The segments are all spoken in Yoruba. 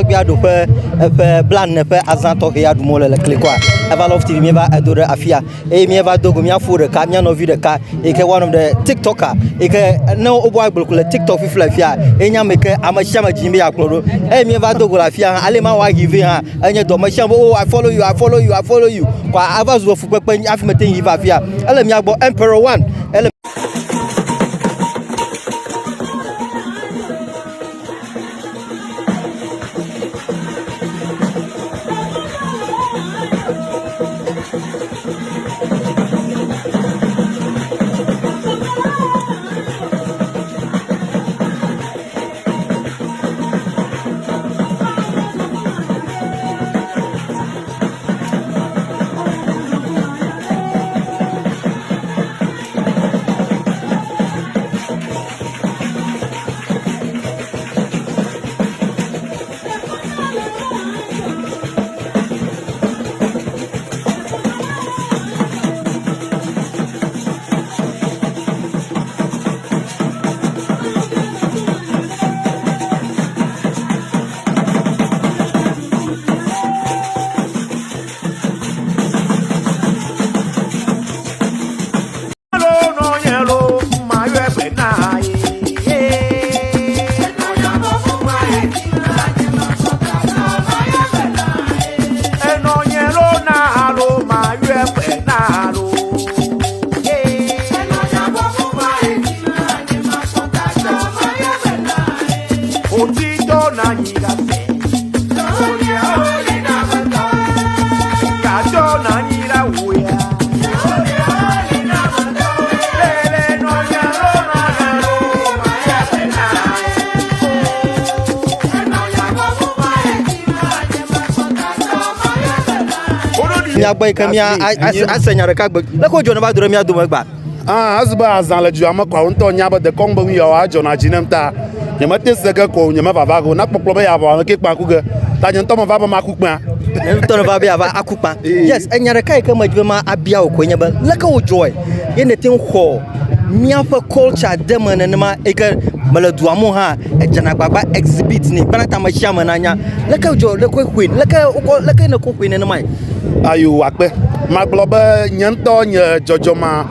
Biado pe plan ne pe azanto ke yadu mole le kle kwa Everlove TV mi ba adore afia e mi ba dogo mi afure ka mi no video ka e ke one of the tiktoker e ke no obo agbolo le tiktok fi afia e nya me ke amashama jimbe aklodo e mi ba dogo afia ale ma wa give ha enye do mashama oh I follow you kwa abazu fu pepe afimete yi afia ele mi agbo Emperor 1 ele boy kamia asenya reka gbe le ko jona ba doro mi adu magba azba azan le ju am kwa nto nya ba de kong ba mi yo a jona jinem ta nyama te sega ko nyama baba go na poplo ba ya ba ke pa ku ge ta nto ma baba ma ku pa nto no baba ya ba akupa yes enya reka ka majbe ma abia ko nya ba le ka wo joy ye ne tin ho mi afa culture dem na ma e ka maladu amu ha e jana gbagba exhibit ni bana ta ma shama na nya le ka jo le ko queen le ka na ko queen na mai ayo akpe maglobe nyanto nye jojoma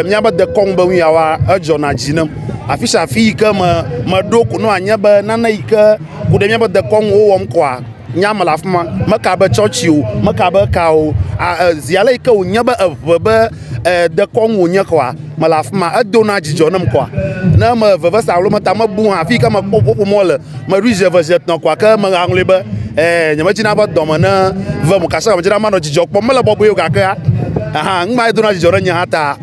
miaba de kongbe wiawa ajona jinem afisha fi ke ma doku no anyaba nana ike kude miaba de kong wo kwa nyama lafma makabe churchiu makabe kawo ziala ike nyaba avebe de kong wo nyakwa malafma adona jijonam kwa na ma veve sawlo mata mabu ha fi ke ma popo mole ma rije vejet no kwa ke ma anglebe nyama jina ba domana va mu kasa jira mano jijo po mala bobo yo kaka aha ngma idona jijo nya hata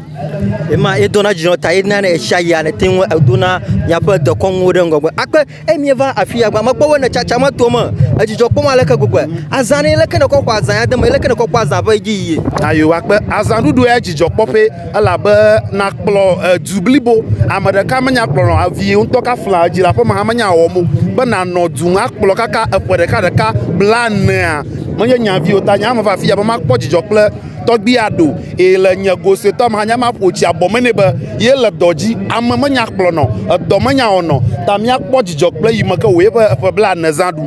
ma idona jijo ta ina na sha ya na tin aduna ya pa de kon wo de ngogbo akpe emieva afia gba magbo na chacha mato ma ajijo po mala ka gogbo azan le kana ko kwa azan ya de ma le kana ko kwa azan ba ji yi ayo akpe azan dudu e jijo pope ala ba na kplo dublibo amada ka manya kplo avi unto ka fla jira po ma manya wo mu ba na no dun akplo kaka epode ka plan a manya nya vi ota nya ma fa fi ba ma kpo jijo ple togbi ado e le nyago se to ma nya ma pochi abomene ba ye le doji amama nya kplo no do manya ono ta mi akpo jijo ple yi maka we ba plan na zandu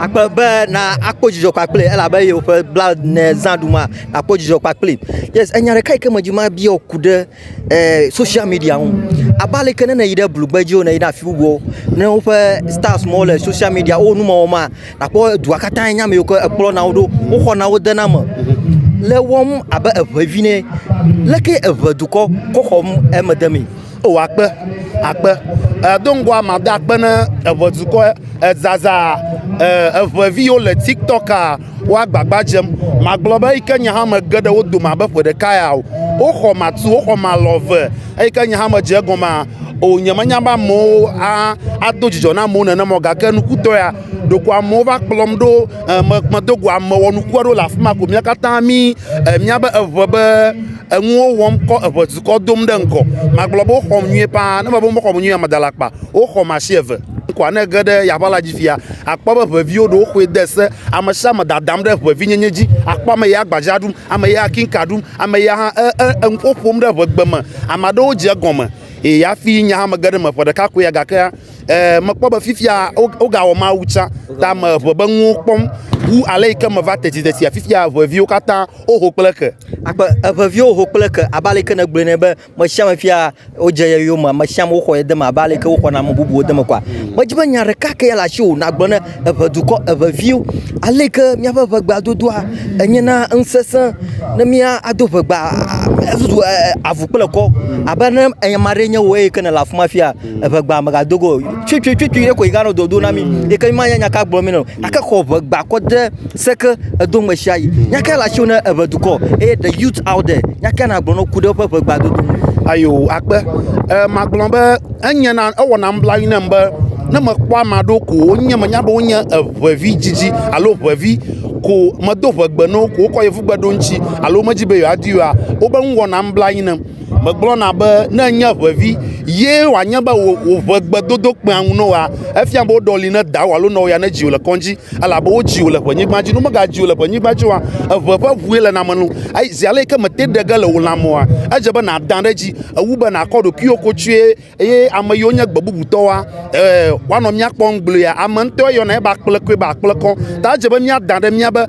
akpa ba na akpo jijo kwa ple ela ba ye for blood na zandu ma akpo jijo kwa ple yes enyare kai ka majima bi okude social media ho abale kana na yida blugbaji o na yida fiwo na ho fa stars more social media o nu ma na ko duakata nya me ko ekplo na wodo wo na woda na ma le wom aba avine le ke avaduko ko hom emadami o akpe dongwa ma da akpe na avaduko zaza avio le tiktoker wa gbagbajem ma globa ikenya ha ma gada wodo ma ba fode kaya o ho ma tu o ho ma love ikenya ha ma je goma o nyamanya ba mo a dojijo na mo na mo ga kanu kuto ya do kwa mo va klom do ma do gwa mo wonu kwa do la fuma ko mi kata mi mi aba evebe enwo wom ko evozu ko dom de nko ma globo hom nwie pa na ba bo mo hom nwie madala pa o hom a cheve kwa na gade ya bala jifia akpa ba vio do ko dese amasha ma dadam de ba vinyenyeji akpa ma ya gbajadum ama ya kinkadum ama ya ha enfopom de ba gbema amado je goma e ya fi nya ha magade ma for de ka ko ya ga ka makpo ba fifia o ga o ma wucha ta ma ba nwu pom wu ale ke ma va teti ya fifia vo vi o kata o ho pleke akpa vi o ho pleke abale ke na gble ne be ma shama fia o je yo ma shama o ko de ma abale ke o ko na mo bubu de ma kwa ma jiba nyare ka ke ya la shi o na gbo na du ko vi ale ke mia ba gba dodo a enye na nsesa na mia ado gba avu pleko abana enyamare nya we ke na la fuma fia gba ma ga dogo twi ko igano dodo na mi e kan ma nya ka gbo mi no aka ko gba ko de seke do ma shayi nya ka la shi na duko the youth out there nya ka na gbo no ku de gba dodo ayo akpe ma gbo be enya na o na mbla yin mba na ma kwa ma do ko nya ma nya bo nya vi jiji alo vi ko ma do gba no ko ye fu gba do nchi alo ma jibe yo adiwa o ba nwo na mbla yin ma gbo na be na nya vi ye wa nya ba wo gba dodo pe anu no wa afia bo doli na da wa lo no ya na jiwo le konji ala bo jiwo le panyi gbaji no ma ga jiwo le panyi gbaji wa va vuele na manu ai ziale ke mate de ga le wala mo wa aje ba na dan reji awu ba na kodo ki okotue e amayo nya gbabubu to wa wa no mia kpon gblu ya amanto yo na ba kplekwe ba kplekon ta aje ba mia dan de mia ba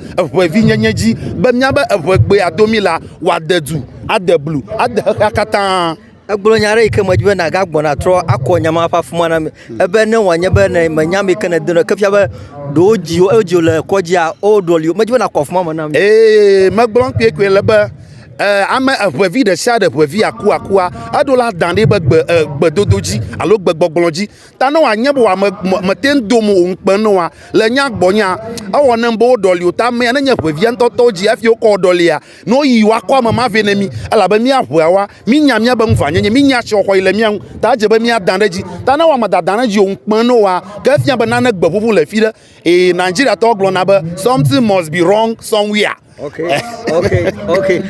vi nyenyeji ba mia ba gbe adomila wa dedu adeblu adakata agbolo nyare ke majbe na ga gbona tro akọ nyama fa fuma na ebe ne wanye be na manyame ke na dino ke fia be do oji le koji a o doli majbe na ko fuma na magbon kwe le be ama avwevi de sha de avwevi akua adola dande be dodoji alo gbogbolonji ta no anya bo wa meten domo onpe no wa le nya gbonya awo na mbo doli o ta me na nya avwevi ntotoji afi o ko doli ya no yi wa kwa mama venemi ala ba mi ahwa mi nya ba mfanye mi nya shi okwo ile mi ta je ba mi adanreji ta na wa madadanreji onpe no wa ka fi ba na gbobubu le fi de Nigeria to glo na ba something must be wrong somewhere. Okay.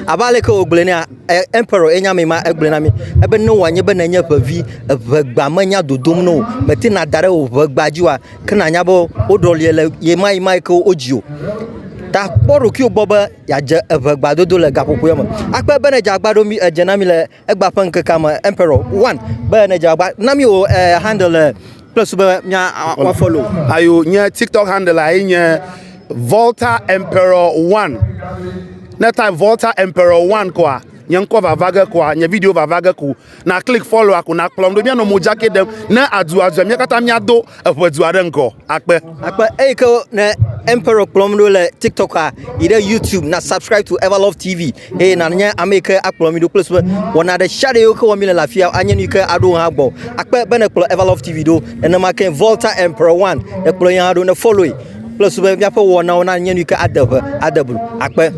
Abale ko oglenia emperor enyame ma eglena mi ebe no wanye be na nya pavi gba manya dodom no meti na dare o gbajiwa kana nya bo odoliele ye mai ko ojio ta kporo ki oboba ya je gba dodo le gapopo yama akpa be na ja gbado mi ejena mi le egba pan kama emperor 1 be na ja gba na mi o handle plus be nya wa follow ayo nya TikTok handle ai nya Volta Emperor 1. Na time Volta Emperor 1 kwa. Nyanko vavaga kwa, nya video vavaga ku. Na click follow aku na klom do no mojake dem na adu mi kata mi ado afadu arenko. Akpe ko na Emperor klom do le TikTok a ide YouTube na subscribe to Everlove TV. Na nya ameka aklom do plus wona de shade yo ko mi la fia anya ni ka ado ha gbo. Akpe be na Everlove TV do na ma ken Volta Emperor 1. E klom ya do na follow plus be bia po wona nyanu ka adabu akpe